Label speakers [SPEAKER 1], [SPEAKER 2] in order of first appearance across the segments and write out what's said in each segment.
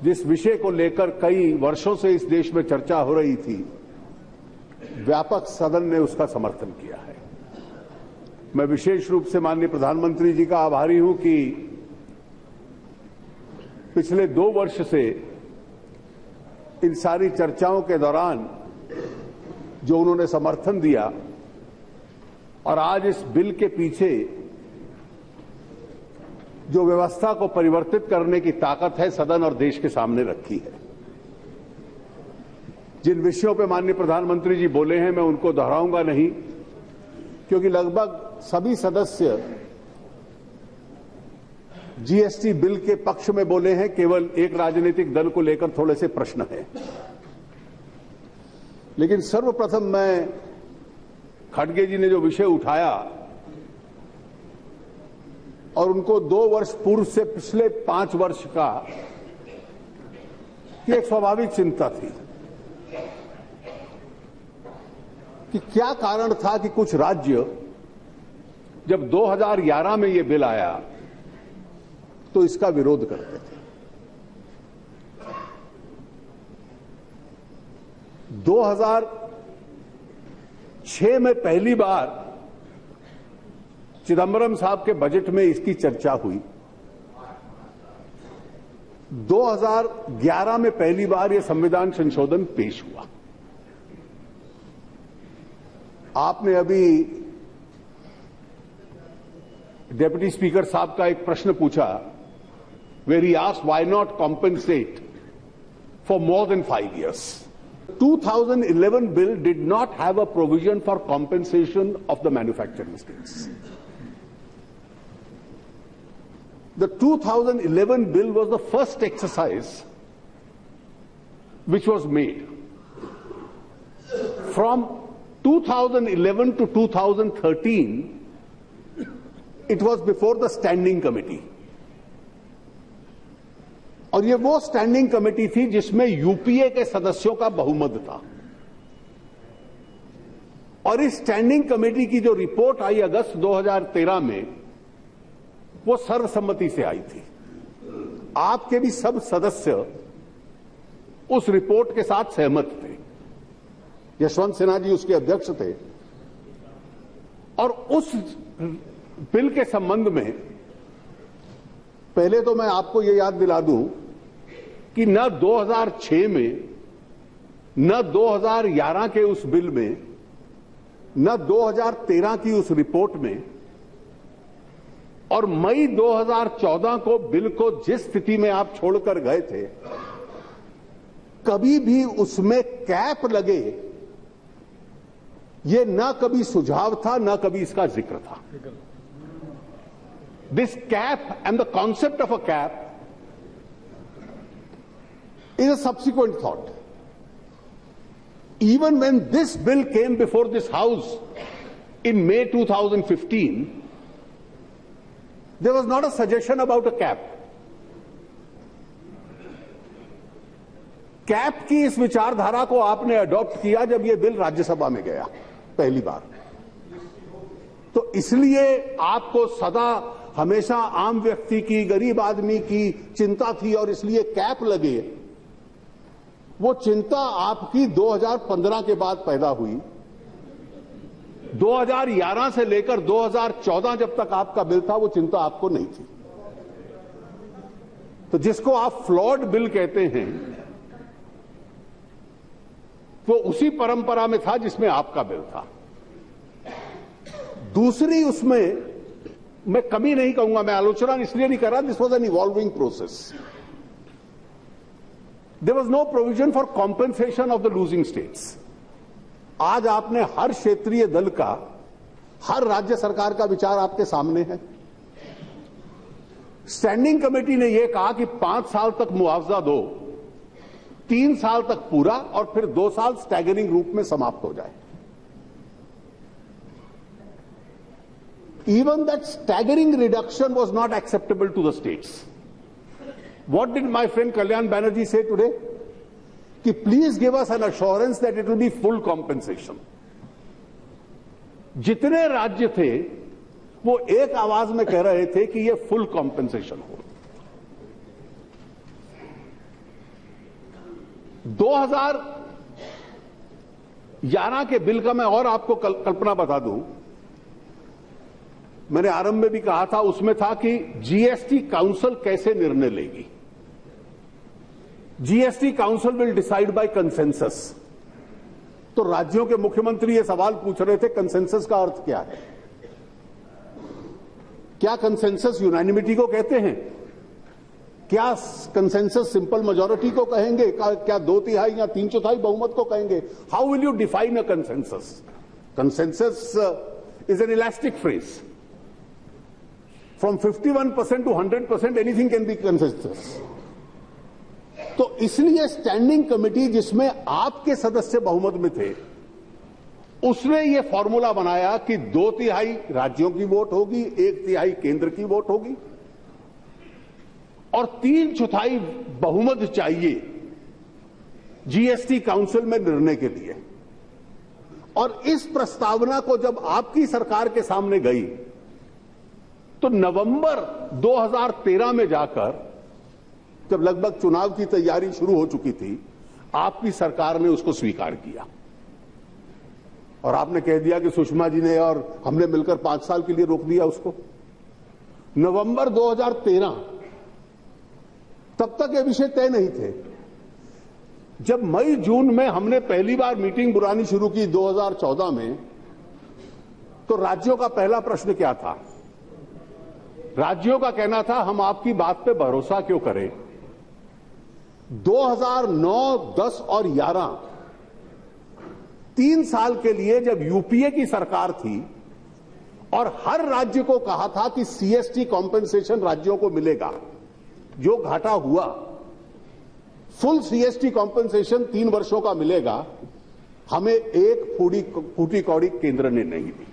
[SPEAKER 1] जिस विषय को लेकर कई वर्षों से इस देश में चर्चा हो रही थी, व्यापक सदन ने उसका समर्थन किया है। मैं विशेष रूप से माननीय प्रधानमंत्री जी का आभारी हूं कि पिछले 2 वर्ष से इन सारी चर्चाओं के दौरान जो उन्होंने समर्थन दिया और आज इस बिल के पीछे जो व्यवस्था को परिवर्तित करने की ताकत है, सदन और देश के सामने रखी है। जिन विषयों पे माननीय प्रधानमंत्री जी बोले हैं, मैं उनको दोहराऊंगा नहीं, क्योंकि लगभग सभी सदस्य जीएसटी बिल के पक्ष में बोले हैं। केवल एक राजनीतिक दल को लेकर थोड़े से प्रश्न हैं। लेकिन सर्वप्रथम मैं खड़गे जी ने जो विषय उठाया और उनको 2 वर्ष पूर्व से पिछले 5 वर्ष का एक स्वाभाविक चिंता थी कि क्या कारण था कि कुछ राज्य जब 2011 में ये बिल आया तो इसका विरोध करते थे। 2006 में पहली बार चिदंबरम साहब के बजट में इसकी चर्चा हुई। 2011 में पहली बार यह संविधान संशोधन पेश हुआ। आपने अभी डिप्टी स्पीकर साहब का एक प्रश्न पूछा, where he asked why not compensate for more than 5 years. 2011 bill did not have a provision for compensation of the manufacturing states. The 2011 bill was the first exercise which was made. From 2011 to 2013, it was before the standing committee. और ये वो standing committee थी जिसमें UPA के सदस्यों का बहुमत था। और इस स्टैंडिंग कमेटी की जो रिपोर्ट आई अगस्त 2013 में, वो सर्वसम्मति से आई थी। आपके भी सब सदस्य उस रिपोर्ट के साथ सहमत थे। यशवंत सिन्हा जी उसके अध्यक्ष थे। और उस बिल के संबंध में पहले तो मैं आपको यह याद दिला दूं कि न 2006 में, न 2011 के उस बिल में, न 2013 की उस रिपोर्ट में और मई 2014 को बिल को जिस स्थिति में आप छोड़कर गए थे, कभी भी उसमें कैप लगे ये न कभी सुझाव था, न कभी इसका जिक्र था। This cap and the concept of a cap is a subsequent thought. Even when this bill came before this House in May 2015, there was not a suggestion about a cap. Cap की इस विचारधारा को आपने adopt किया जब यह bill Rajya Sabha में गया पहली बार। तो इसलिए आपको सदा हमेशा आम व्यक्ति की, गरीब आदमी की चिंता थी और इसलिए कैप लगे। वो चिंता आपकी 2015 के बाद पैदा हुई। 2011 से लेकर 2014 जब तक आपका बिल था, वो चिंता आपको नहीं थी। तो जिसको आप फ्लॉड बिल कहते हैं, वो उसी परंपरा में था जिसमें आपका बिल था। दूसरी, उसमें मैं कमी नहीं कहूंगा, मैं आलोचना इसलिए नहीं कर रहा, this was an evolving process. There was no provision for compensation of the losing states. आज आपने हर क्षेत्रीय दल का, हर राज्य सरकार का विचार आपके सामने है। स्टैंडिंग कमेटी ने यह कहा कि 5 साल तक मुआवजा दो, 3 साल तक पूरा और फिर 2 साल स्टैगरिंग रूप में समाप्त हो जाए। Even that staggering reduction was not acceptable to the states. What did my friend Kalyan Banerjee say today? Ki please give us an assurance that it will be full compensation. जितने राज्य थे वो एक आवाज में कह रहे थे कि ये फुल कॉम्पेंसेशन हो। 2011 के बिल का मैं और आपको कल्पना बता दूं, मैंने आरंभ में भी कहा था, उसमें था कि जीएसटी काउंसिल कैसे निर्णय लेगी। GST council will decide by consensus. तो राज्यों के मुख्यमंत्री ये सवाल पूछ रहे थे, कंसेंसस का अर्थ क्या है? क्या कंसेंसस यूनानिमिटी को कहते हैं? क्या कंसेंसस सिंपल मेजॉरिटी को कहेंगे? क्या 2/3 या 3/4 बहुमत को कहेंगे? How will you define a consensus? Consensus is an elastic phrase. From 51% to 100% anything can be consensus. तो इसलिए स्टैंडिंग कमेटी, जिसमें आपके सदस्य बहुमत में थे, उसने ये फॉर्मूला बनाया कि 2/3 राज्यों की वोट होगी, 1/3 केंद्र की वोट होगी और 3/4 बहुमत चाहिए जीएसटी काउंसिल में निर्णय के लिए। और इस प्रस्तावना को जब आपकी सरकार के सामने गई तो नवंबर 2013 में जाकर, जब लगभग चुनाव की तैयारी शुरू हो चुकी थी, आपकी सरकार ने उसको स्वीकार किया और आपने कह दिया कि सुषमा जी ने और हमने मिलकर 5 साल के लिए रोक दिया उसको। नवंबर 2013 तब तक ये विषय तय नहीं थे। जब मई जून में हमने पहली बार मीटिंग बुलानी शुरू की 2014 में, तो राज्यों का पहला प्रश्न क्या था? राज्यों का कहना था, हम आपकी बात पे भरोसा क्यों करें? 2009, 10 और 11 3 साल के लिए जब यूपीए की सरकार थी और हर राज्य को कहा था कि सीएसटी कॉम्पेंसेशन राज्यों को मिलेगा, जो घाटा हुआ, फुल सीएसटी कॉम्पेंसेशन 3 वर्षों का मिलेगा, हमें एक फूटी कौड़ी केंद्र ने नहीं दी।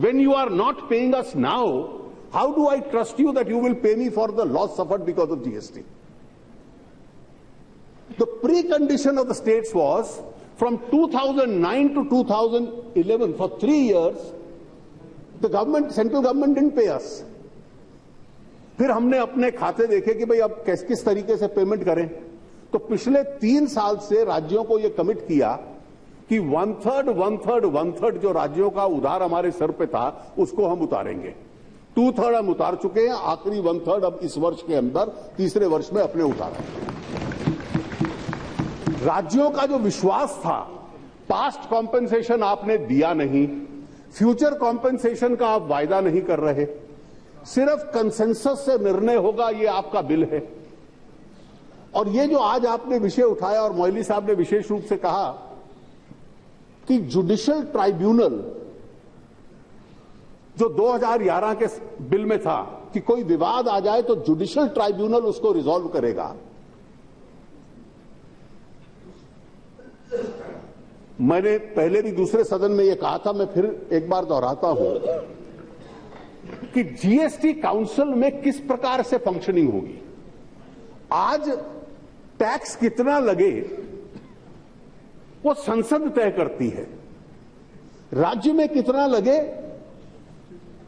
[SPEAKER 1] When you are not paying us now, how do I trust you that you will pay me for the loss suffered because of GST? The precondition of the states was from 2009 to 2011, for 3 years, the government, central government didn't pay us. फिर हमने अपने खाते देखे कि भाई अब किस तरीके से पेमेंट करें। तो पिछले 3 साल से राज्यों को यह कमिट किया कि 1/3 जो राज्यों का उधार हमारे सर पे था, उसको हम उतारेंगे। 2/3 हम उतार चुके हैं, आखिरी 1/3 अब इस वर्ष के अंदर, तीसरे वर्ष में अपने उतारेंगे। राज्यों का जो विश्वास था, पास्ट कॉम्पेंसेशन आपने दिया नहीं, फ्यूचर कॉम्पेंसेशन का आप वायदा नहीं कर रहे, सिर्फ कंसेंसस से निर्णय होगा, ये आपका बिल है। और ये जो आज आपने विषय उठाया और मोइली साहब ने विशेष रूप से कहा कि जुडिशियल ट्राइब्यूनल, जो 2011 के बिल में था कि कोई विवाद आ जाए तो जुडिशियल ट्राइब्यूनल उसको रिजॉल्व करेगा, मैंने पहले भी दूसरे सदन में यह कहा था, मैं फिर एक बार दोहराता हूं कि जीएसटी काउंसिल में किस प्रकार से फंक्शनिंग होगी। आज टैक्स कितना लगे वो संसद तय करती है, राज्य में कितना लगे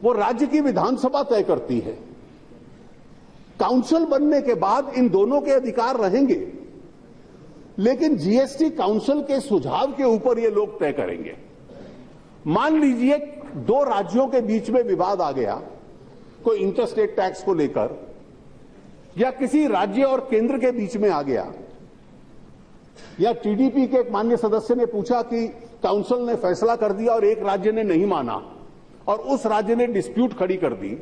[SPEAKER 1] वो राज्य की विधानसभा तय करती है। काउंसिल बनने के बाद इन दोनों के अधिकार रहेंगे, लेकिन जीएसटी काउंसिल के सुझाव के ऊपर ये लोग तय करेंगे। मान लीजिए 2 राज्यों के बीच में विवाद आ गया, कोई इंटरस्टेट टैक्स को लेकर, या किसी राज्य और केंद्र के बीच में आ गया, या टीडीपी के एक माननीय सदस्य ने पूछा कि काउंसिल ने फैसला कर दिया और एक राज्य ने नहीं माना और उस राज्य ने डिस्प्यूट खड़ी कर दी।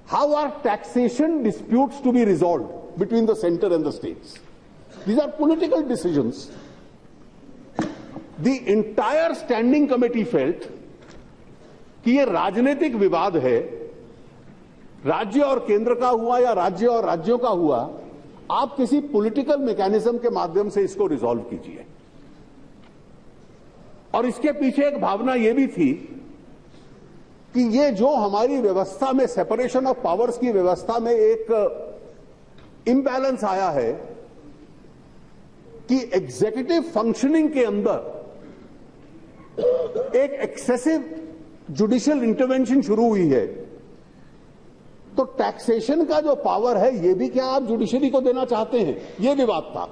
[SPEAKER 1] How are taxation disputes to be resolve between the centre and the states? These are political decisions. The entire standing committee felt कि ये राजनीतिक विवाद है, राज्य और केंद्र का हुआ या राज्य और राज्यों का हुआ, आप किसी पॉलिटिकल मैकेनिज्म के माध्यम से इसको रिजॉल्व कीजिए। और इसके पीछे एक भावना यह भी थी कि ये जो हमारी व्यवस्था में, सेपरेशन ऑफ पावर्स की व्यवस्था में एक इम्बैलेंस आया है कि एग्जीक्यूटिव फंक्शनिंग के अंदर एक एक्सेसिव जुडिशियल इंटरवेंशन शुरू हुई है, तो टैक्सेशन का जो पावर है ये भी क्या आप जुडिशरी को देना चाहते हैं, ये विवाद था।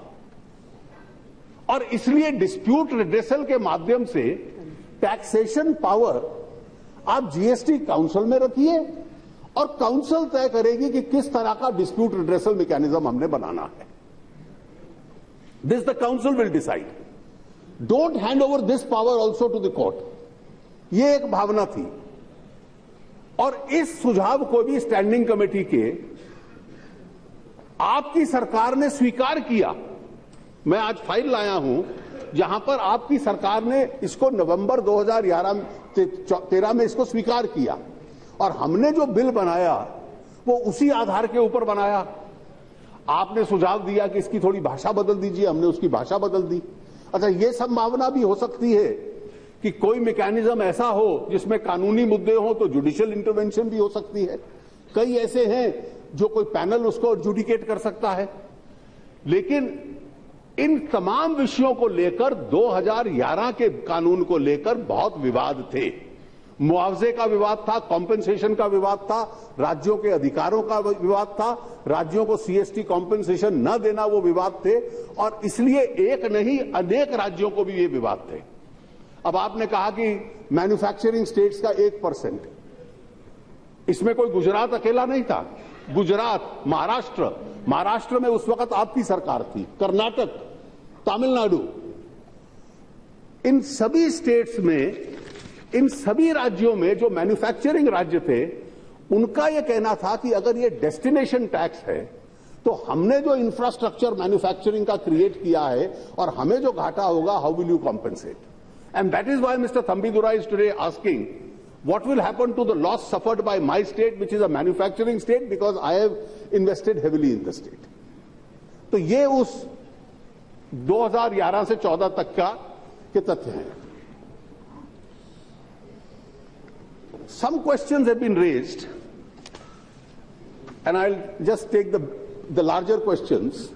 [SPEAKER 1] और इसलिए डिस्प्यूट रिड्रेसल के माध्यम से टैक्सेशन पावर आप जीएसटी काउंसिल में रखिए और काउंसिल तय करेगी कि किस तरह का डिस्प्यूट रिड्रेसल मैकेनिज्म हमने बनाना है। This the council will decide. Don't hand over this power also to the court. ये एक भावना थी और इस सुझाव को भी स्टैंडिंग कमेटी के आपकी सरकार ने स्वीकार किया। मैं आज फाइल लाया हूं जहां पर आपकी सरकार ने इसको नवंबर 2013 में इसको स्वीकार किया और हमने जो बिल बनाया वो उसी आधार के ऊपर बनाया। आपने सुझाव दिया कि इसकी थोड़ी भाषा बदल दीजिए, हमने उसकी भाषा बदल दी। अच्छा, ये संभावना भी हो सकती है कि कोई मैकेनिज्म ऐसा हो जिसमें कानूनी मुद्दे हो तो जुडिशियल इंटरवेंशन भी हो सकती है। कई ऐसे हैं जो कोई पैनल उसको एडजुडिकेट कर सकता है। लेकिन इन तमाम विषयों को लेकर 2011 के कानून को लेकर बहुत विवाद थे। मुआवजे का विवाद था, कॉम्पेंसेशन का विवाद था, राज्यों के अधिकारों का विवाद था, राज्यों को सीएसटी कॉम्पेंसेशन न देना वो विवाद थे और इसलिए एक नहीं अनेक राज्यों को भी ये विवाद थे। अब आपने कहा कि मैन्युफैक्चरिंग स्टेट्स का 1%, इसमें कोई गुजरात अकेला नहीं था। गुजरात, महाराष्ट्र में उस वक्त आपकी सरकार थी, कर्नाटक, तमिलनाडु, इन सभी स्टेट्स में, इन सभी राज्यों में जो मैन्युफैक्चरिंग राज्य थे उनका यह कहना था कि अगर ये डेस्टिनेशन टैक्स है तो हमने जो इंफ्रास्ट्रक्चर मैन्युफैक्चरिंग का क्रिएट किया है और हमें जो घाटा होगा, how will you compensate? And that is why Mr. Thambidura is today asking what will happen to the loss suffered by my state, which is a manufacturing state, because I have invested heavily in the state. तो ये उस 2011 से 14 तक का के तथ्य हैं। Some questions have been raised, and I'll just take the larger questions.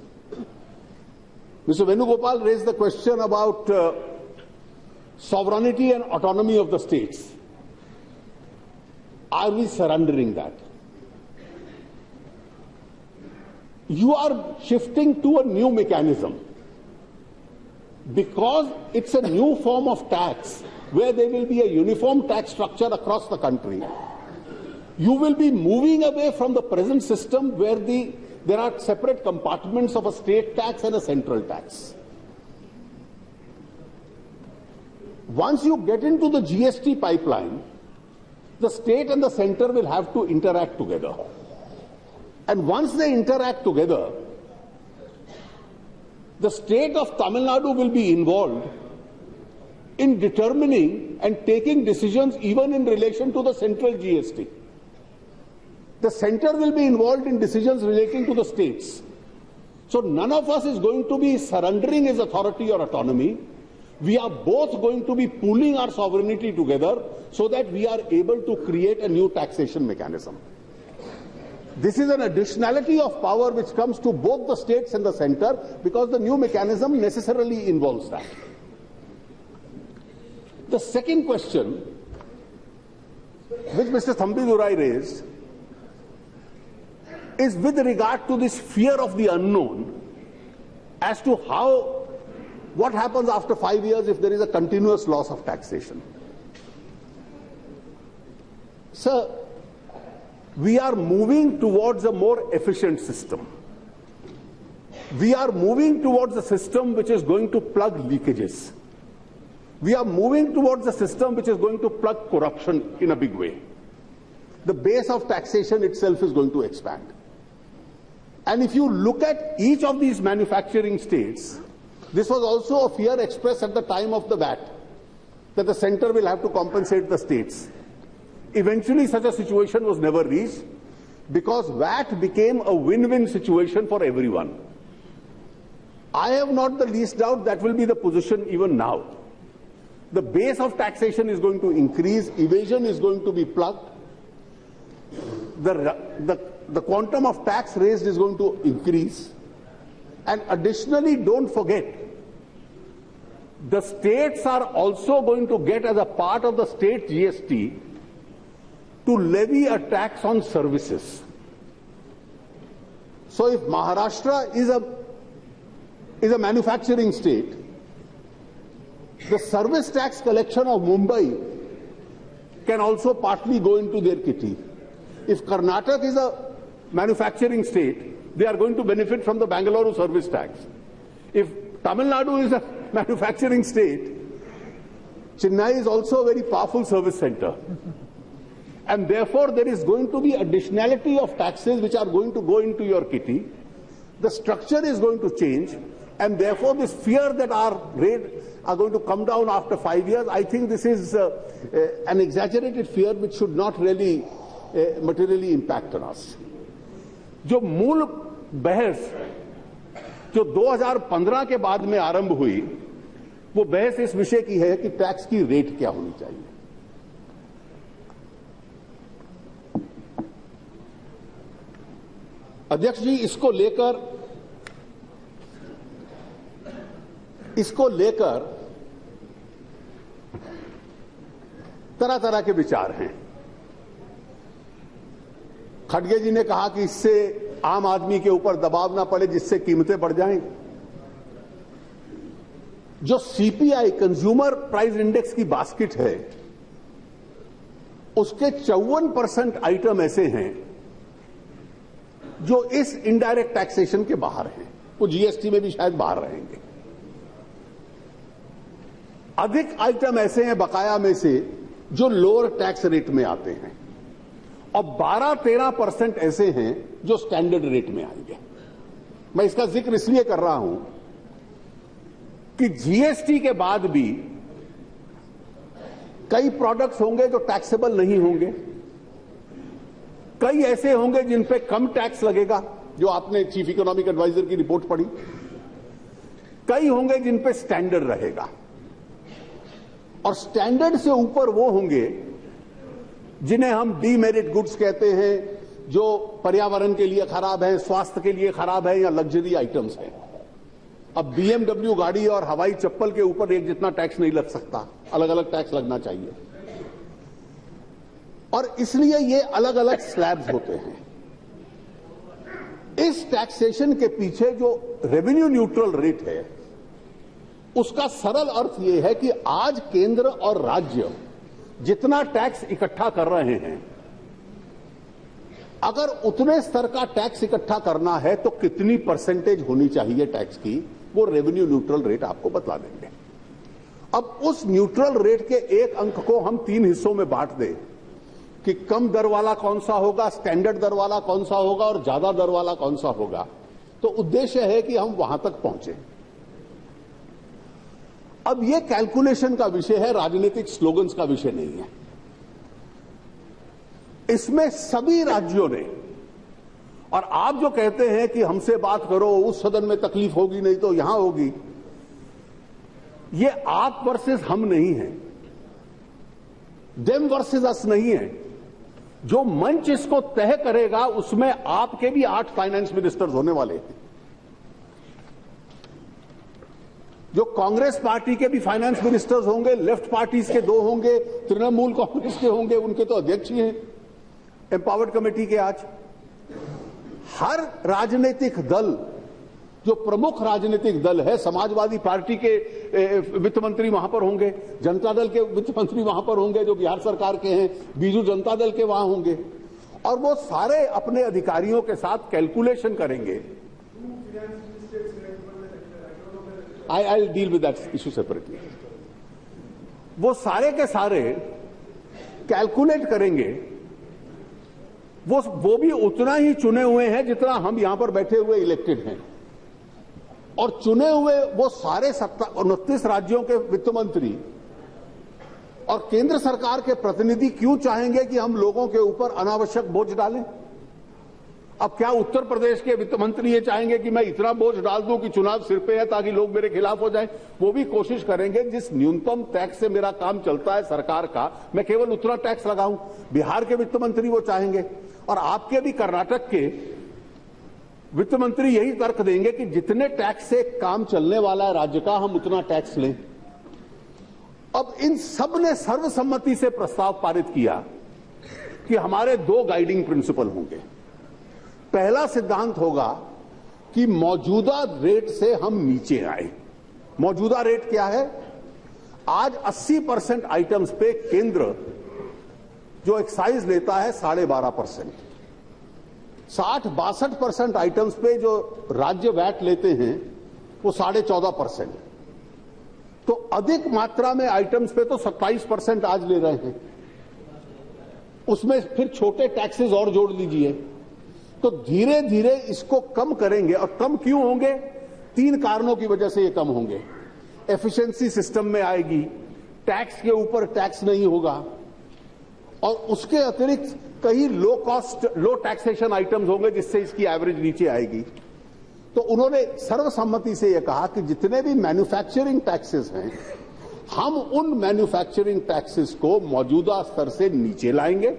[SPEAKER 1] Mr. Venugopal raised the question about sovereignty and autonomy of the states. Are we surrendering that? You are shifting to a new mechanism because it's a new form of tax where there will be a uniform tax structure across the country. You will be moving away from the present system where there are separate compartments of a state tax and a central tax. Once you get into the GST pipeline, the state and the center will have to interact together. And once they interact together, the state of Tamil Nadu will be involved in determining and taking decisions even in relation to the central GST. The center will be involved in decisions relating to the states. So none of us is going to be surrendering his authority or autonomy. We are both going to be pooling our sovereignty together so that we are able to create a new taxation mechanism. This is an additionality of power which comes to both the states and the center because the new mechanism necessarily involves that. The second question, which Mr. Thambidura raised, is with regard to this fear of the unknown as to what happens after 5 years if there is a continuous loss of taxation. Sir, we are moving towards a more efficient system. We are moving towards a system which is going to plug leakages. We are moving towards a system which is going to plug corruption in a big way. The base of taxation itself is going to expand. And if you look at each of these manufacturing states, this was also a fear expressed at the time of the VAT, that the center will have to compensate the states. Eventually, such a situation was never reached because VAT became a win-win situation for everyone. I have not the least doubt that will be the position even now. The base of taxation is going to increase, evasion is going to be plugged, the quantum of tax raised is going to increase, and additionally, don't forget, the states are also going to get as a part of the state GST to levy a tax on services. So if Maharashtra is a manufacturing state, the service tax collection of Mumbai can also partly go into their kitty. If Karnataka is a manufacturing state, they are going to benefit from the Bangalore service tax. If Tamil Nadu is a manufacturing state, Chennai is also a very powerful service center. And therefore, there is going to be additionality of taxes which are going to go into your kitty. The structure is going to change, and therefore this fear that our rates are going to come down after 5 years, I think this is an exaggerated fear which should not really materially impact on us. जो मूल बहस जो 2015 के बाद में आरंभ हुई, वो बहस इस विषय की है कि टैक्स की रेट क्या होनी चाहिए। अध्यक्ष जी, इसको लेकर तरह तरह के विचार हैं। खड़गे जी ने कहा कि इससे आम आदमी के ऊपर दबाव ना पड़े जिससे कीमतें बढ़ जाएं। जो सीपीआई कंज्यूमर प्राइस इंडेक्स की बास्केट है, उसके 54% आइटम ऐसे हैं जो इस इनडायरेक्ट टैक्सेशन के बाहर हैं, वो जीएसटी में भी शायद बाहर रहेंगे। अधिक आइटम ऐसे हैं बकाया में से जो लोअर टैक्स रेट में आते हैं, और 12-13% ऐसे हैं जो स्टैंडर्ड रेट में आएंगे। मैं इसका जिक्र इसलिए कर रहा हूं कि जीएसटी के बाद भी कई प्रोडक्ट्स होंगे जो टैक्सेबल नहीं होंगे, कई ऐसे होंगे जिन पे कम टैक्स लगेगा, जो आपने चीफ इकोनॉमिक एडवाइजर की रिपोर्ट पढ़ी, कई होंगे जिन पे स्टैंडर्ड रहेगा, और स्टैंडर्ड से ऊपर वो होंगे जिन्हें हम डीमेरिट गुड्स कहते हैं, जो पर्यावरण के लिए खराब है, स्वास्थ्य के लिए खराब है, या लग्जरी आइटम्स हैं। अब बीएमडब्ल्यू गाड़ी और हवाई चप्पल के ऊपर एक जितना टैक्स नहीं लग सकता, अलग अलग टैक्स लगना चाहिए, और इसलिए ये अलग अलग स्लैब्स होते हैं। इस टैक्सेशन के पीछे जो रेवेन्यू न्यूट्रल रेट है, उसका सरल अर्थ यह है कि आज केंद्र और राज्य जितना टैक्स इकट्ठा कर रहे हैं, अगर उतने स्तर का टैक्स इकट्ठा करना है तो कितनी परसेंटेज होनी चाहिए टैक्स की, वो रेवेन्यू न्यूट्रल रेट आपको बता देंगे। अब उस न्यूट्रल रेट के एक अंक को हम 3 हिस्सों में बांट दें कि कम दर वाला कौन सा होगा, स्टैंडर्ड दर वाला कौन सा होगा, और ज्यादा दर वाला कौन सा होगा, तो उद्देश्य है कि हम वहां तक पहुंचे। अब यह कैलकुलेशन का विषय है, राजनीतिक स्लोगन्स का विषय नहीं है। इसमें सभी राज्यों ने, और आप जो कहते हैं कि हमसे बात करो, उस सदन में तकलीफ होगी नहीं तो यहां होगी, ये आप वर्सेस हम नहीं है, देम वर्सेस अस नहीं है। जो मंच इसको तय करेगा उसमें आपके भी 8 फाइनेंस मिनिस्टर्स होने वाले हैं, जो कांग्रेस पार्टी के भी फाइनेंस मिनिस्टर्स होंगे, लेफ्ट पार्टीज के 2 होंगे, तृणमूल कांग्रेस के होंगे, उनके तो अध्यक्ष ही हैं एम्पावर्ड कमेटी के। आज हर राजनीतिक दल, जो प्रमुख राजनीतिक दल है, समाजवादी पार्टी के वित्त मंत्री वहां पर होंगे, जनता दल के वित्त मंत्री वहां पर होंगे जो बिहार सरकार के हैं, बीजू जनता दल के वहां होंगे, और वो सारे अपने अधिकारियों के साथ कैलकुलेशन करेंगे। I deal with that issue separately. वो सारे के सारे कैलकुलेट करेंगे। वो भी उतना ही चुने हुए हैं जितना हम यहां पर बैठे हुए इलेक्टेड हैं, और चुने हुए वो सारे 29 राज्यों के वित्त मंत्री और केंद्र सरकार के प्रतिनिधि क्यों चाहेंगे कि हम लोगों के ऊपर अनावश्यक बोझ डालें? अब क्या उत्तर प्रदेश के वित्त मंत्री ये चाहेंगे कि मैं इतना बोझ डाल दूं कि चुनाव सिर पे है ताकि लोग मेरे खिलाफ हो जाएं? वो भी कोशिश करेंगे जिस न्यूनतम टैक्स से मेरा काम चलता है सरकार का, मैं केवल उतना टैक्स लगाऊं। बिहार के वित्त मंत्री वो चाहेंगे, और आपके भी कर्नाटक के वित्त मंत्री यही तर्क देंगे कि जितने टैक्स से काम चलने वाला है राज्य का, हम उतना टैक्स लें। अब इन सब ने सर्वसम्मति से प्रस्ताव पारित किया कि हमारे 2 गाइडिंग प्रिंसिपल होंगे। पहला सिद्धांत होगा कि मौजूदा रेट से हम नीचे आए। मौजूदा रेट क्या है? आज 80% आइटम्स पे केंद्र जो एक्साइज लेता है 12.5%, 60-62% आइटम्स पे जो राज्य वैट लेते हैं वो 14.5%। तो अधिक मात्रा में आइटम्स पे तो 27% आज ले रहे हैं, उसमें फिर छोटे टैक्सेस और जोड़ लीजिए, तो धीरे धीरे इसको कम करेंगे। और कम क्यों होंगे? 3 कारणों की वजह से ये कम होंगे। एफिशिएंसी सिस्टम में आएगी, टैक्स के ऊपर टैक्स नहीं होगा, और उसके अतिरिक्त कई low cost low taxation items होंगे जिससे इसकी एवरेज नीचे आएगी। तो उन्होंने सर्वसम्मति से यह कहा कि जितने भी मैन्युफैक्चरिंग टैक्सेस हैं, हम उन मैन्युफैक्चरिंग टैक्सेस को मौजूदा स्तर से नीचे लाएंगे,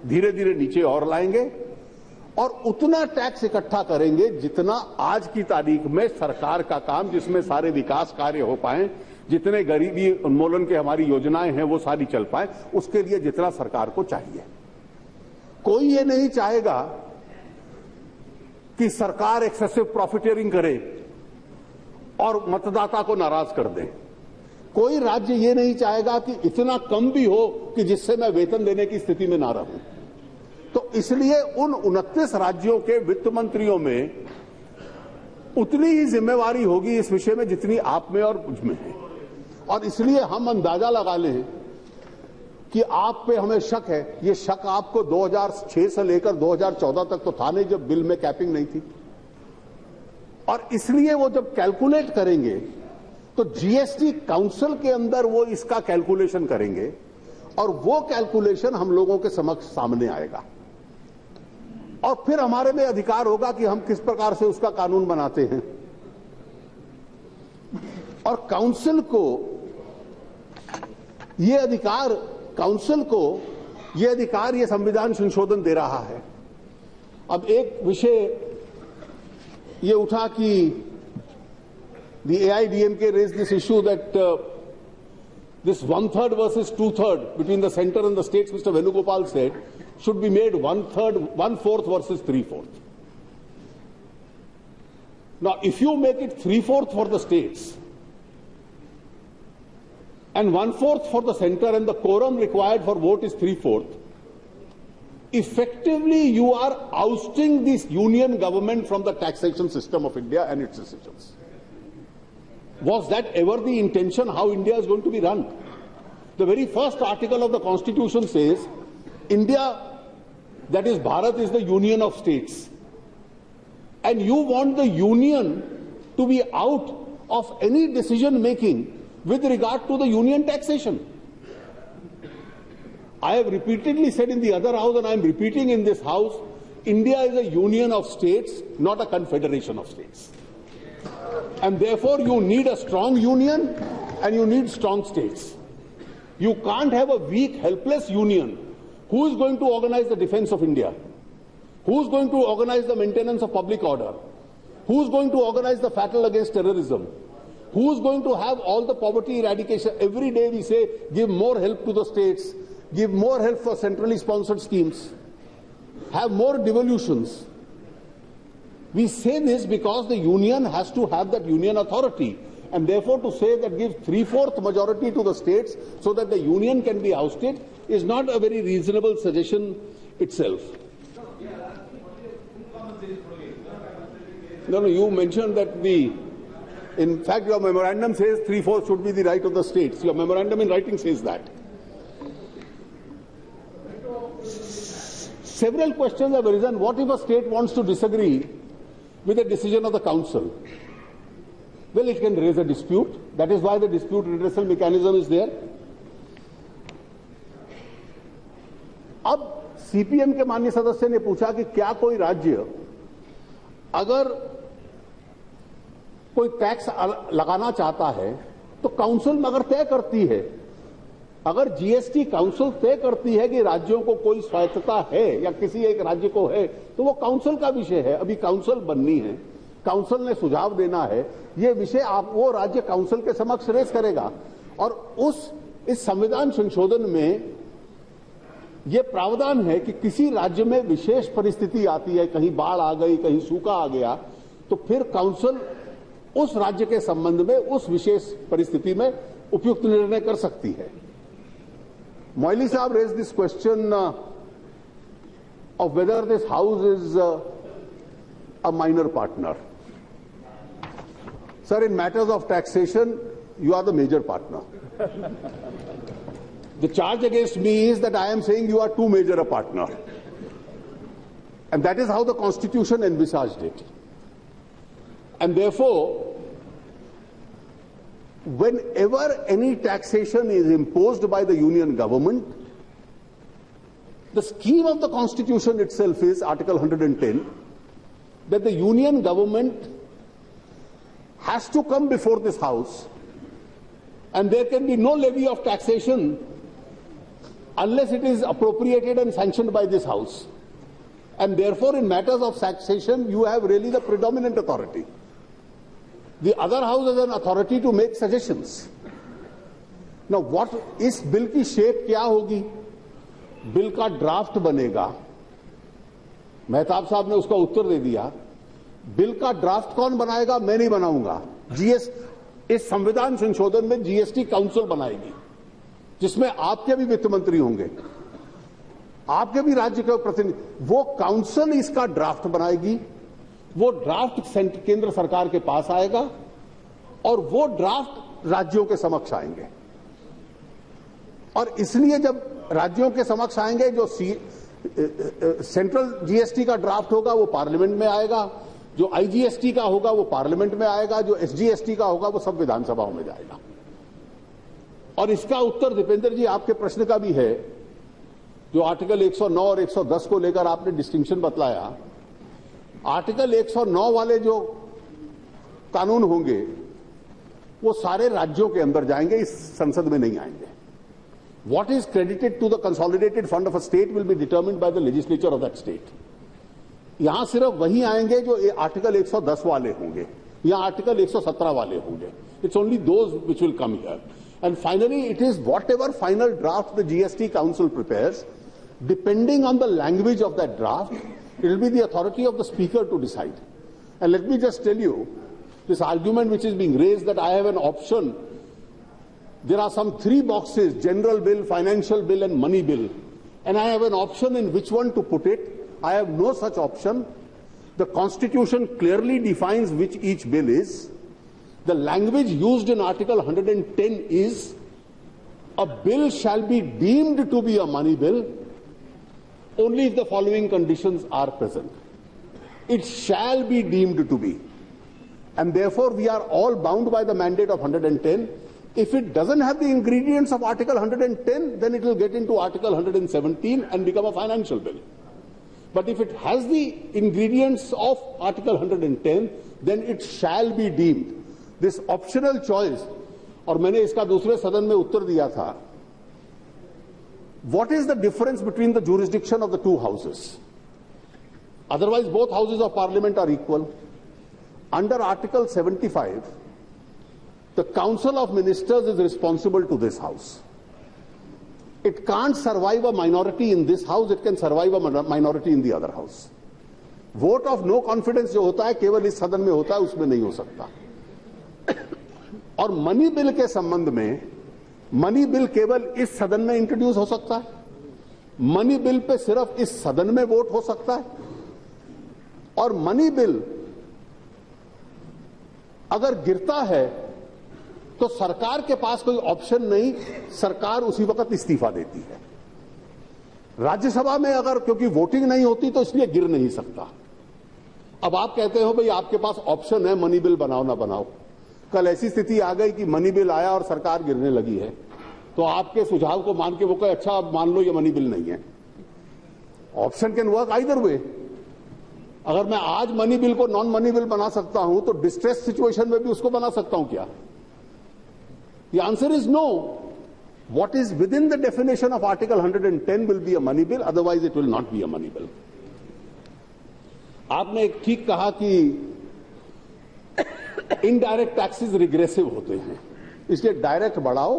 [SPEAKER 1] धीरे धीरे नीचे और लाएंगे, और उतना टैक्स इकट्ठा करेंगे जितना आज की तारीख में सरकार का काम, जिसमें सारे विकास कार्य हो पाए, जितने गरीबी उन्मूलन के हमारी योजनाएं हैं वो सारी चल पाए, उसके लिए जितना सरकार को चाहिए। कोई ये नहीं चाहेगा कि सरकार एक्सेसिव प्रॉफिटियरिंग करे और मतदाता को नाराज कर दे। कोई राज्य ये नहीं चाहेगा कि इतना कम भी हो कि जिससे मैं वेतन देने की स्थिति में ना रहूं। तो इसलिए उन 29 राज्यों के वित्त मंत्रियों में उतनी ही जिम्मेवारी होगी इस विषय में जितनी आप में और मुझ में है। और इसलिए हम अंदाजा लगा लें कि आप पे हमें शक है। ये शक आपको 2006 से लेकर 2014 तक तो था नहीं, जब बिल में कैपिंग नहीं थी। और इसलिए वो जब कैलकुलेट करेंगे तो जीएसटी काउंसिल के अंदर वो इसका कैलकुलेशन करेंगे, और वो कैलकुलेशन हम लोगों के समक्ष सामने आएगा, और फिर हमारे में अधिकार होगा कि हम किस प्रकार से उसका कानून बनाते हैं। और काउंसिल को ये अधिकार ये संविधान संशोधन दे रहा है। अब एक विषय ये उठा कि the AIDMK raised this issue that this 1/3 versus 2/3 between the center and the states, Mr. Venugopal said, should be made 1/3, 1/4 versus 3/4. Now, if you make it 3/4 for the states and 1/4 for the center, and the quorum required for vote is 3/4, effectively you are ousting this union government from the taxation system of India and its decisions. Was that ever the intention how India is going to be run? The very first article of the Constitution says India, that is Bharat, is the union of states, and you want the union to be out of any decision making with regard to the union taxation. I have repeatedly said in the other house, and I am repeating in this house, India is a union of states, not a confederation of states. And therefore you need a strong union and you need strong states. You can't have a weak, helpless union. Who is going to organize the defense of India? Who is going to organize the maintenance of public order? Who is going to organize the battle against terrorism? Who is going to have all the poverty eradication? Every day we say, give more help to the states, give more help for centrally sponsored schemes, have more devolutions. We say this because the union has to have that union authority, and therefore to say that give 3/4 majority to the states so that the union can be ousted is not a very reasonable suggestion itself. No, you mentioned that in fact your memorandum says 3/4 should be the right of the states. Your memorandum in writing says that. Several questions have arisen. What if a state wants to disagree with the decision of the council? Well, it can raise a dispute. That is why the dispute redressal mechanism is there. अब CPM के माननीय सदस्य ने पूछा कि क्या कोई राज्य अगर कोई टैक्स लगाना चाहता है तो काउंसिल मगर तय करती है, अगर जीएसटी काउंसिल तय करती है कि राज्यों को कोई स्वायत्तता है या किसी एक राज्य को है, तो वो काउंसिल का विषय है। अभी काउंसिल बननी है, काउंसिल ने सुझाव देना है, ये विषय वो राज्य काउंसिल के समक्ष रेस करेगा। और इस संविधान संशोधन में ये प्रावधान है कि किसी राज्य में विशेष परिस्थिति आती है, कहीं बाढ़ आ गई, कहीं सूखा आ गया, तो फिर काउंसिल उस राज्य के संबंध में उस विशेष परिस्थिति में उपयुक्त निर्णय कर सकती है। मोइली साहब raise this question of whether this house is a minor partner. Sir, in matters of taxation, you are the major partner. The charge against me is that I am saying you are too major a partner. And that is how the Constitution envisaged it. And therefore, whenever any taxation is imposed by the union government, the scheme of the Constitution itself is, Article 110, that the union government has to come before this House, and there can be no levy of taxation unless it is appropriated and sanctioned by this House. And therefore, in matters of taxation, you have really the predominant authority. The other House has an authority to make suggestions. Now, what is bill की shape क्या होगी? Bill का draft बनेगा। मेहताब साहब ने उसका उत्तर दे दिया। Bill का ड्राफ्ट कौन बनाएगा? मैं नहीं बनाऊंगा। इस संविधान संशोधन में जीएसटी काउंसिल बनाएगी, जिसमें आपके भी वित्त मंत्री होंगे, आपके भी राज्य के प्रतिनिधि। वो काउंसिल इसका ड्राफ्ट बनाएगी, वो ड्राफ्ट केंद्र सरकार के पास आएगा और वो ड्राफ्ट राज्यों के समक्ष आएंगे। और इसलिए जब राज्यों के समक्ष आएंगे, जो सेंट्रल जीएसटी का ड्राफ्ट होगा वो पार्लियामेंट में आएगा, जो आईजीएसटी का होगा वो पार्लियामेंट में आएगा, जो एसजीएसटी का होगा वो सब विधानसभाओं में जाएगा। और इसका उत्तर दीपेंद्र जी आपके प्रश्न का भी है, जो आर्टिकल 109 और 110 को लेकर आपने डिस्टिंक्शन बतलाया। आर्टिकल 109 वाले जो कानून होंगे वो सारे राज्यों के अंदर जाएंगे, इस संसद में नहीं आएंगे। What is credited to the consolidated fund of a state will be determined by the legislature of that state. यहां सिर्फ वही आएंगे जो आर्टिकल 110 वाले होंगे या आर्टिकल 117 वाले होंगे. It's only those which will come here. And finally, it is whatever final draft the GST Council prepares, depending on the language of that draft, it will be the authority of the Speaker to decide. And let me just tell you, this argument which is being raised that I have an option. There are some three boxes: general bill, financial bill and money bill. And I have an option in which one to put it. I have no such option. The Constitution clearly defines which each bill is. The language used in Article 110 is, a bill shall be deemed to be a money bill only if the following conditions are present. It shall be deemed to be. And therefore, we are all bound by the mandate of 110. If it doesn't have the ingredients of Article 110, then it will get into Article 117 and become a financial bill. But if it has the ingredients of Article 110, then it shall be deemed. This optional choice, और मैंने इसका दूसरे सदन में उत्तर दिया था, what is the difference between the jurisdiction of the two houses? Otherwise, both houses of parliament are equal. Under Article 75, the Council of Ministers is responsible to this House. It can't survive a minority in this House, it can survive a minority in the other House. Vote of no confidence जो होता है केवल इस सदन में होता है, उसमें नहीं हो सकता. और मनी बिल के संबंध में, मनी बिल केवल इस सदन में इंट्रोड्यूस हो सकता है, मनी बिल पे सिर्फ इस सदन में वोट हो सकता है, और मनी बिल अगर गिरता है तो सरकार के पास कोई ऑप्शन नहीं, सरकार उसी वक्त इस्तीफा देती है. राज्यसभा में अगर क्योंकि वोटिंग नहीं होती तो इसलिए गिर नहीं सकता. अब आप कहते हो भाई आपके पास ऑप्शन है, मनी बिल बनाओ ना बनाओ. कल ऐसी स्थिति आ गई कि मनी बिल आया और सरकार गिरने लगी है, तो आपके सुझाव को मान के वो कहे अच्छा अब मान लो ये मनी बिल नहीं है. Option can work either way. अगर मैं आज मनी बिल को नॉन मनी बिल बना सकता हूं तो डिस्ट्रेस सिचुएशन में भी उसको बना सकता हूं क्या? The answer is no. What is within the definition of Article 110 will be a money bill, otherwise it will not be a money bill. आपने एक ठीक कहा कि इनडायरेक्ट टैक्सेस रिग्रेसिव होते हैं, इसलिए डायरेक्ट बढ़ाओ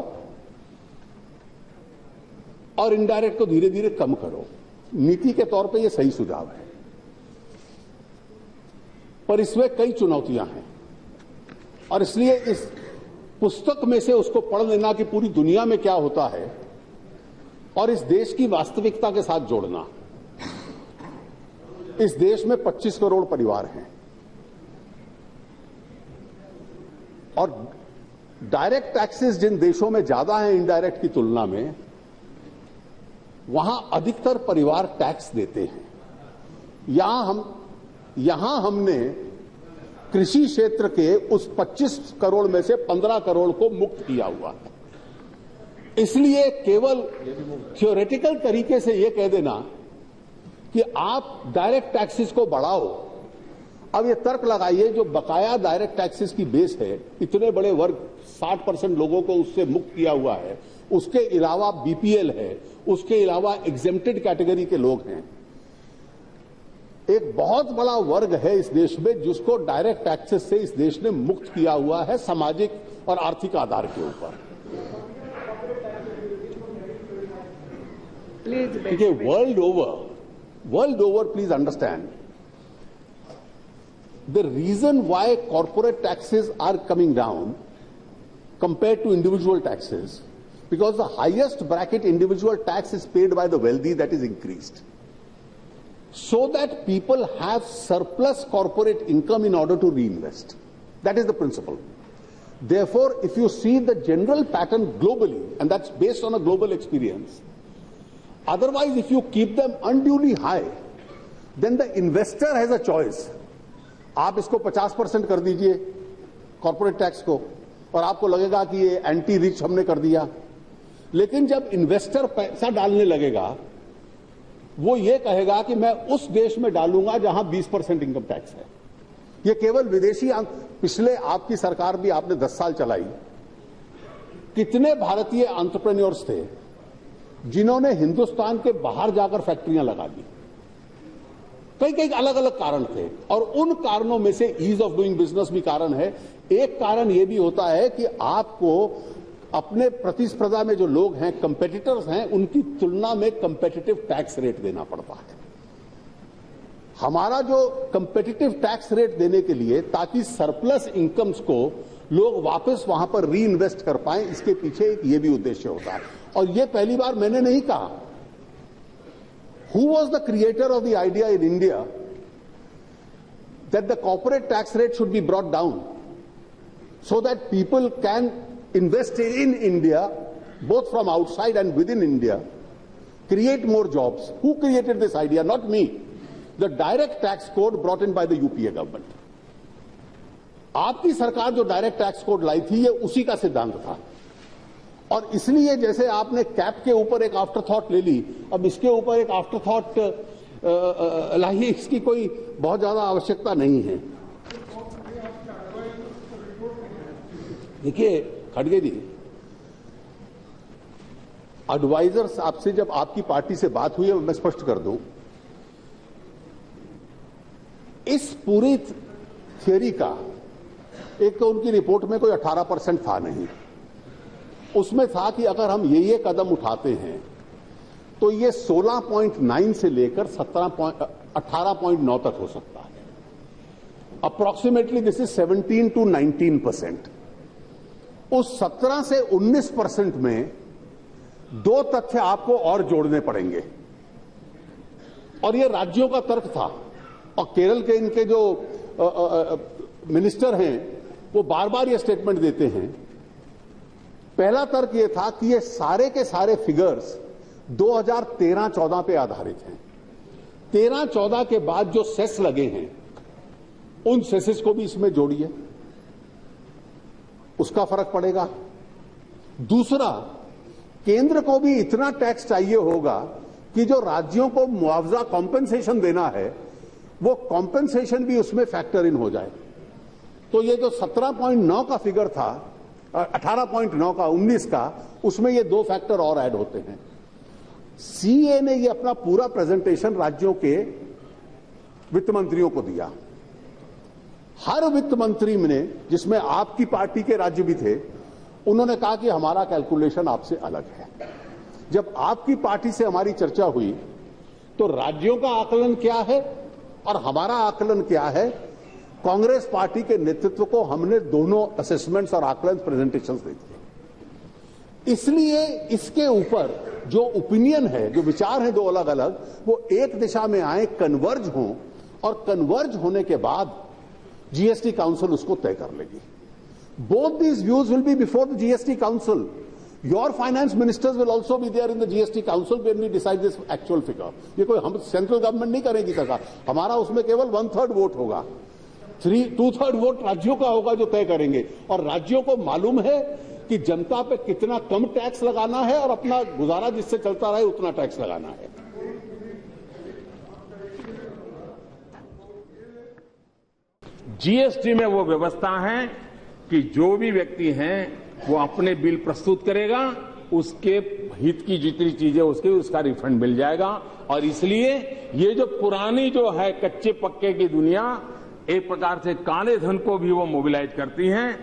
[SPEAKER 1] और इनडायरेक्ट को धीरे धीरे कम करो। नीति के तौर पे ये सही सुझाव है, पर इसमें कई चुनौतियां हैं और इसलिए इस पुस्तक में से उसको पढ़ लेना कि पूरी दुनिया में क्या होता है और इस देश की वास्तविकता के साथ जोड़ना। इस देश में 25 करोड़ परिवार हैं और डायरेक्ट टैक्सेस जिन देशों में ज्यादा हैं इनडायरेक्ट की तुलना में, वहां अधिकतर परिवार टैक्स देते हैं। यहां हमने कृषि क्षेत्र के उस 25 करोड़ में से 15 करोड़ को मुक्त किया हुआ है। इसलिए केवल थ्योरेटिकल तरीके से यह कह देना कि आप डायरेक्ट टैक्सेस को बढ़ाओ, अब ये तर्क लगाइए जो बकाया डायरेक्ट टैक्सेस की बेस है, इतने बड़े वर्ग 60% लोगों को उससे मुक्त किया हुआ है, उसके अलावा बीपीएल है, उसके अलावा एग्जेम्प्टेड कैटेगरी के लोग हैं। एक बहुत बड़ा वर्ग है इस देश में जिसको डायरेक्ट टैक्सेस से इस देश ने मुक्त किया हुआ है सामाजिक और आर्थिक आधार के ऊपर। देखिए, world over please understand the reason why corporate taxes are coming down compared to individual taxes, because the highest bracket individual tax is paid by the wealthy, that is increased, so that people have surplus corporate income in order to reinvest. That is the principle. Therefore, if you see the general pattern globally, and that's based on a global experience, otherwise if you keep them unduly high, then the investor has a choice. आप इसको 50% कर दीजिए corporate tax को और आपको लगेगा कि ये एंटी रिच हमने कर दिया, लेकिन जब इन्वेस्टर पैसा डालने लगेगा वो ये कहेगा कि मैं उस देश में डालूंगा जहां 20% इनकम टैक्स है। ये केवल विदेशी, पिछले आपकी सरकार भी आपने 10 साल चलाई, कितने भारतीय एंटरप्रेन्योर्स थे जिन्होंने हिंदुस्तान के बाहर जाकर फैक्ट्रियां लगा दी। कई कई अलग अलग कारण थे और उन कारणों में से ईज ऑफ डूइंग बिजनेस भी कारण है। एक कारण यह भी होता है कि आपको अपने प्रतिस्पर्धा में जो लोग हैं, कंपेटिटर्स हैं, उनकी तुलना में कंपेटिटिव टैक्स रेट देना पड़ता है। हमारा जो कंपेटिटिव टैक्स रेट देने के लिए, ताकि सरप्लस इनकम्स को लोग वापस वहां पर री इन्वेस्ट कर पाए, इसके पीछे एक ये भी उद्देश्य होता है। और ये पहली बार मैंने नहीं कहा। Who was the creator of the idea in India that the corporate tax rate should be brought down so that people can invest in India, both from outside and within India, create more jobs? Who created this idea? Not me. The direct tax code brought in by the UPA government. आपकी सरकार जो direct tax code लाई थी, ये उसी का सिद्धांत था। और इसलिए जैसे आपने कैप के ऊपर एक आफ्टर थॉट ले ली, अब इसके ऊपर एक आफ्टर थॉट लाइए, इसकी कोई बहुत ज्यादा आवश्यकता नहीं है। देखिए खड़गे जी, एडवाइजर्स आपसे जब आपकी पार्टी से बात हुई है, मैं स्पष्ट कर दूं, इस पूरी थियरी का एक तो उनकी रिपोर्ट में कोई 18% था नहीं। उसमें था कि अगर हम ये कदम उठाते हैं तो ये 16.9 से लेकर 18.9 तक हो सकता है। Approximately this is 17 to 19%। उस 17 से 19% में दो तथ्य आपको और जोड़ने पड़ेंगे, और ये राज्यों का तर्क था। और केरल के इनके जो मिनिस्टर हैं वो बार बार ये स्टेटमेंट देते हैं। पहला तर्क ये था कि ये सारे के सारे फिगर्स 2013-14 पे आधारित हैं। 13-14 के बाद जो सेस लगे हैं उन सेसेस को भी इसमें जोड़िए, उसका फर्क पड़ेगा। दूसरा, केंद्र को भी इतना टैक्स चाहिए होगा कि जो राज्यों को मुआवजा कॉम्पेंसेशन देना है वो कॉम्पेंसेशन भी उसमें फैक्टर इन हो जाए। तो ये जो 17.9 का फिगर था, 18.9 का, 19 का, उसमें ये दो फैक्टर और ऐड होते हैं। सीए ने ये अपना पूरा प्रेजेंटेशन राज्यों के वित्त मंत्रियों को दिया। हर वित्त मंत्री ने, जिसमें आपकी पार्टी के राज्य भी थे, उन्होंने कहा कि हमारा कैलकुलेशन आपसे अलग है। जब आपकी पार्टी से हमारी चर्चा हुई तो राज्यों का आकलन क्या है और हमारा आकलन क्या है, कांग्रेस पार्टी के नेतृत्व को हमने दोनों असेसमेंट्स और आकलन प्रेजेंटेशंस दे दिए। इसलिए इसके ऊपर जो ओपिनियन है, जो विचार है दो अलग अलग, वो एक दिशा में आए, कन्वर्ज हों, और कन्वर्ज होने के बाद जीएसटी काउंसिल उसको तय कर लेगी। Both these views will be before the GST council. Your finance ministers will also be there in the GST council when we decide this actual figure. ये कोई हम सेंट्रल गवर्नमेंट नहीं करेगी सरकार, हमारा उसमें केवल 1/3 वोट होगा, 2/3 वोट राज्यों का होगा जो तय करेंगे। और राज्यों को मालूम है कि जनता पे कितना कम टैक्स लगाना है और अपना गुजारा जिससे चलता रहे उतना टैक्स लगाना है।
[SPEAKER 2] जीएसटी में वो व्यवस्था है कि जो भी व्यक्ति हैं वो अपने बिल प्रस्तुत करेगा, उसके हित की जितनी चीजें उसका रिफंड मिल जाएगा। और इसलिए ये जो पुरानी जो है कच्चे पक्के की दुनिया एक प्रकार से काले धन को भी वो मोबिलाइज करती हैं।